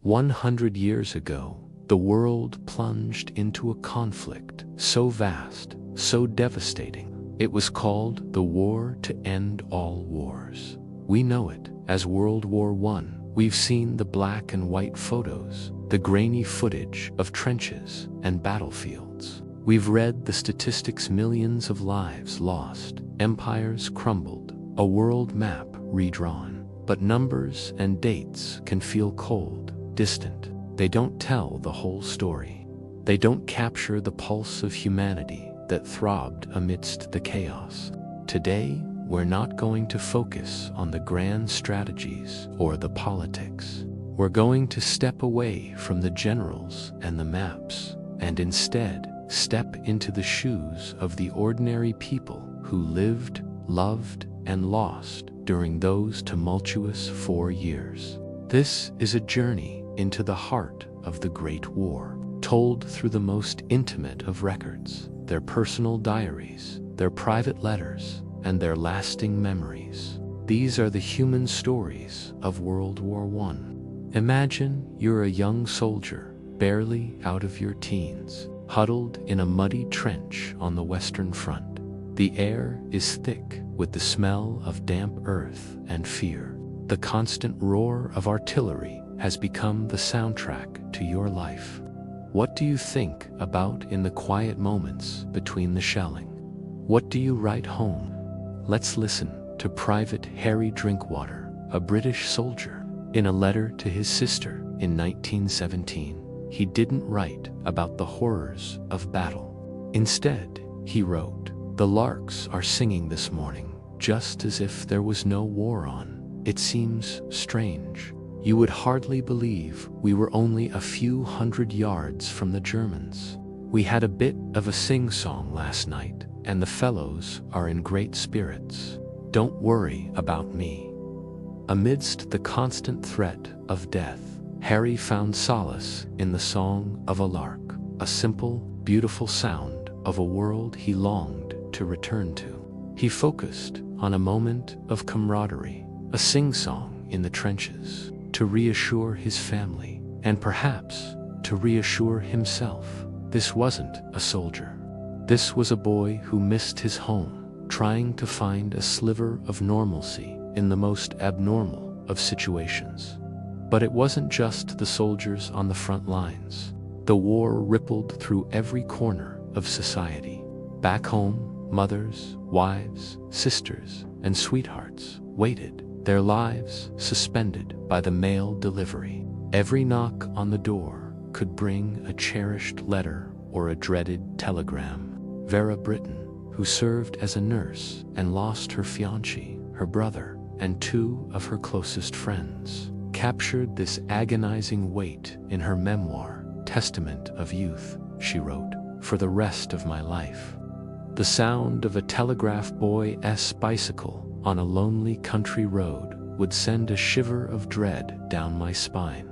100 years ago, the world plunged into a conflict so vast, so devastating. It was called the War to End All Wars. We know it as World War I. We've seen the black and white photos, the grainy footage of trenches and battlefields. We've read the statistics: millions of lives lost, empires crumbled, a world map redrawn. But numbers and dates can feel cold, distant. They don't tell the whole story. They don't capture the pulse of humanity that throbbed amidst the chaos. Today, we're not going to focus on the grand strategies or the politics. We're going to step away from the generals and the maps, and instead step into the shoes of the ordinary people who lived, loved, and lost during those tumultuous 4 years. This is a journey into the heart of the Great War, told through the most intimate of records, their personal diaries, their private letters, and their lasting memories. These are the human stories of World War I. Imagine you're a young soldier, barely out of your teens, huddled in a muddy trench on the Western Front. The air is thick with the smell of damp earth and fear. The constant roar of artillery has become the soundtrack to your life. What do you think about in the quiet moments between the shelling? What do you write home? Let's listen to Private Harry Drinkwater, a British soldier. In a letter to his sister in 1917, he didn't write about the horrors of battle. Instead, he wrote, "The larks are singing this morning, just as if there was no war on. It seems strange. You would hardly believe we were only a few hundred yards from the Germans. We had a bit of a sing-song last night, and the fellows are in great spirits. Don't worry about me." Amidst the constant threat of death, Harry found solace in the song of a lark, a simple, beautiful sound of a world he longed to return to. He focused on a moment of camaraderie, a sing-song in the trenches, to reassure his family, and perhaps to reassure himself. This wasn't a soldier. This was a boy who missed his home, trying to find a sliver of normalcy in the most abnormal of situations. But it wasn't just the soldiers on the front lines. The war rippled through every corner of society. Back home, mothers, wives, sisters, and sweethearts waited, their lives suspended by the mail delivery. Every knock on the door could bring a cherished letter or a dreaded telegram. Vera Brittain, who served as a nurse and lost her fiancé, her brother, and 2 of her closest friends, captured this agonizing weight in her memoir, Testament of Youth. She wrote, "For the rest of my life, the sound of a telegraph boy's bicycle on a lonely country road would send a shiver of dread down my spine."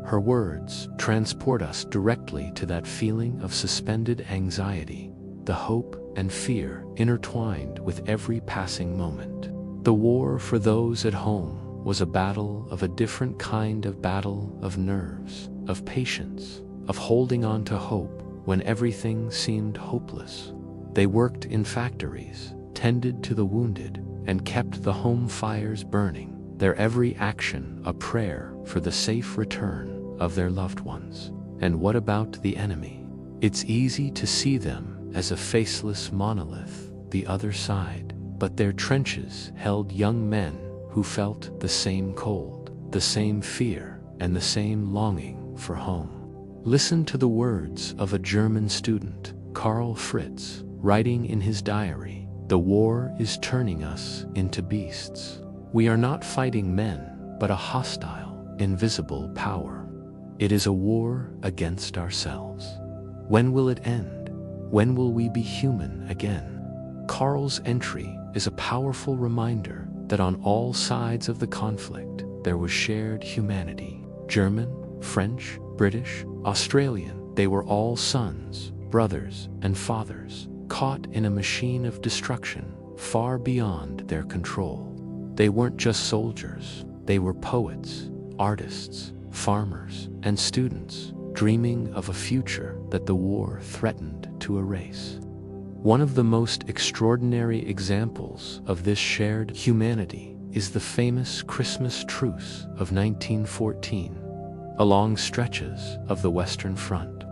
Her words transport us directly to that feeling of suspended anxiety, the hope and fear intertwined with every passing moment. The war for those at home was a battle of a different kind, of battle of nerves, of patience, of holding on to hope when everything seemed hopeless. They worked in factories, tended to the wounded, and kept the home fires burning, their every action a prayer for the safe return of their loved ones. And what about the enemy? It's easy to see them as a faceless monolith, the other side, but their trenches held young men who felt the same cold, the same fear, and the same longing for home. Listen to the words of a German student, Karl Fritz, writing in his diary, "The war is turning us into beasts. We are not fighting men, but a hostile, invisible power. It is a war against ourselves. When will it end? When will we be human again?" Karl's entry is a powerful reminder that on all sides of the conflict there was shared humanity. German, French, British, Australian, they were all sons, brothers, and fathers, caught in a machine of destruction far beyond their control. They weren't just soldiers, they were poets, artists, farmers, and students, dreaming of a future that the war threatened to erase. One of the most extraordinary examples of this shared humanity is the famous Christmas truce of 1914. Along stretches of the Western Front,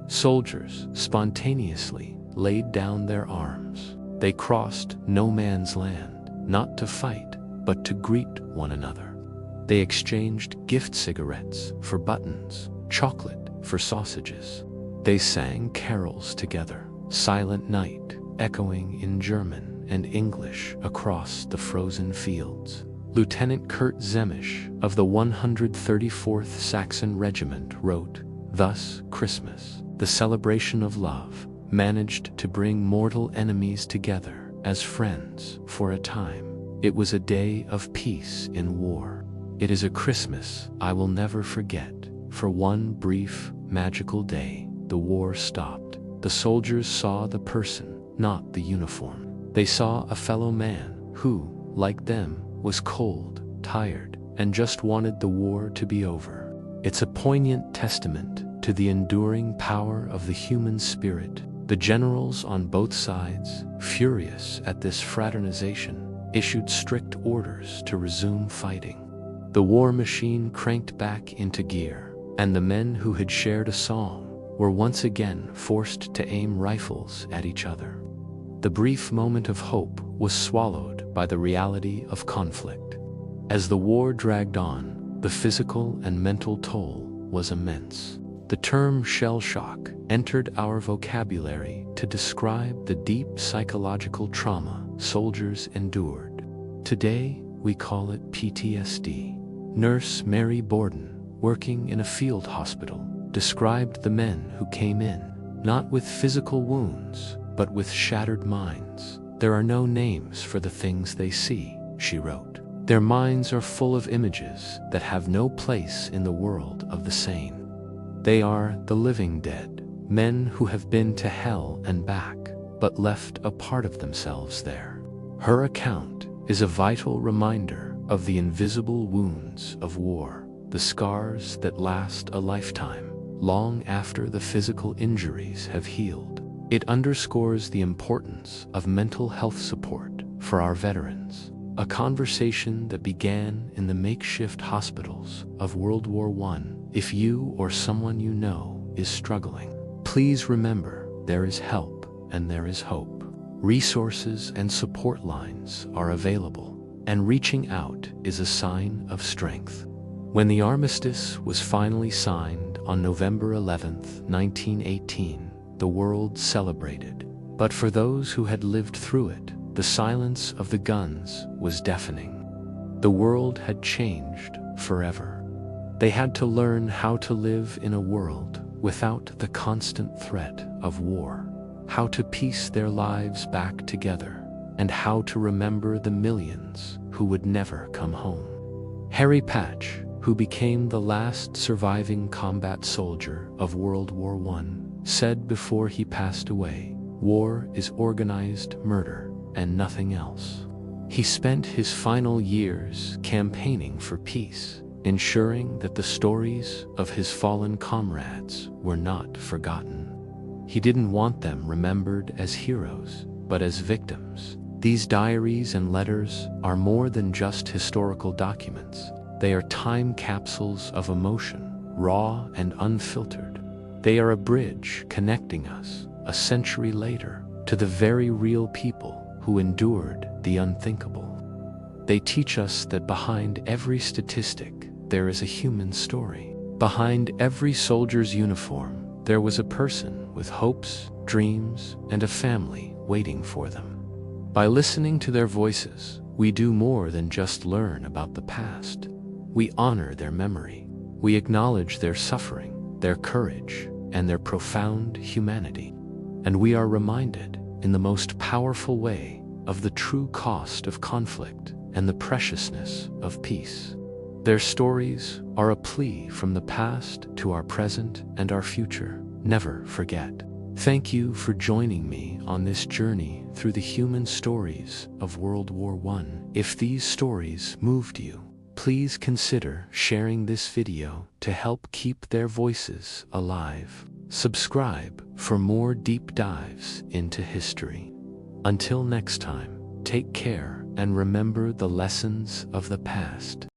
soldiers spontaneously laid down their arms. They crossed no man's land, not to fight, but to greet one another. They exchanged gift cigarettes for buttons, chocolate for sausages. They sang carols together, Silent Night, echoing in German and English across the frozen fields. Lieutenant Kurt Zehmisch of the 134th Saxon Regiment wrote, "Thus Christmas, the celebration of love, managed to bring mortal enemies together as friends for a time. It was a day of peace in war. It is a Christmas I will never forget. For one brief, magical day, the war stopped. The soldiers saw the person, not the uniform. They saw a fellow man who, like them, was cold, tired, and just wanted the war to be over. It's a poignant testament to the enduring power of the human spirit. The generals on both sides, furious at this fraternization, issued strict orders to resume fighting. The war machine cranked back into gear, and the men who had shared a song were once again forced to aim rifles at each other. The brief moment of hope was swallowed by the reality of conflict. As the war dragged on, the physical and mental toll was immense. The term shell shock entered our vocabulary to describe the deep psychological trauma soldiers endured. Today, we call it PTSD. Nurse Mary Borden, working in a field hospital, described the men who came in, not with physical wounds, but with shattered minds. There are no names for the things they see, she wrote. Their minds are full of images that have no place in the world of the sane. They are the living dead, men who have been to hell and back, but left a part of themselves there. Her account is a vital reminder of the invisible wounds of war, the scars that last a lifetime, long after the physical injuries have healed. It underscores the importance of mental health support for our veterans, a conversation that began in the makeshift hospitals of World War I. If you or someone you know is struggling, please remember there is help and there is hope. Resources and support lines are available, and reaching out is a sign of strength. When the armistice was finally signed on November 11, 1918, the world celebrated. But for those who had lived through it, the silence of the guns was deafening. The world had changed forever. They had to learn how to live in a world without the constant threat of war, how to piece their lives back together, and how to remember the millions who would never come home. Harry Patch, who became the last surviving combat soldier of World War I, said before he passed away, "War is organized murder and nothing else." He spent his final years campaigning for peace, ensuring that the stories of his fallen comrades were not forgotten. He didn't want them remembered as heroes, but as victims. These diaries and letters are more than just historical documents. They are time capsules of emotion, raw and unfiltered. They are a bridge connecting us, a century later, to the very real people who endured the unthinkable. They teach us that behind every statistic, there is a human story. Behind every soldier's uniform, there was a person with hopes, dreams, and a family waiting for them. By listening to their voices, we do more than just learn about the past. We honor their memory. We acknowledge their suffering, their courage, and their profound humanity. And we are reminded, in the most powerful way, of the true cost of conflict and the preciousness of peace. Their stories are a plea from the past to our present and our future. Never forget. Thank you for joining me on this journey through the human stories of World War I. If these stories moved you, Please consider sharing this video to help keep their voices alive. Subscribe for more deep dives into history. Until next time, take care and remember the lessons of the past.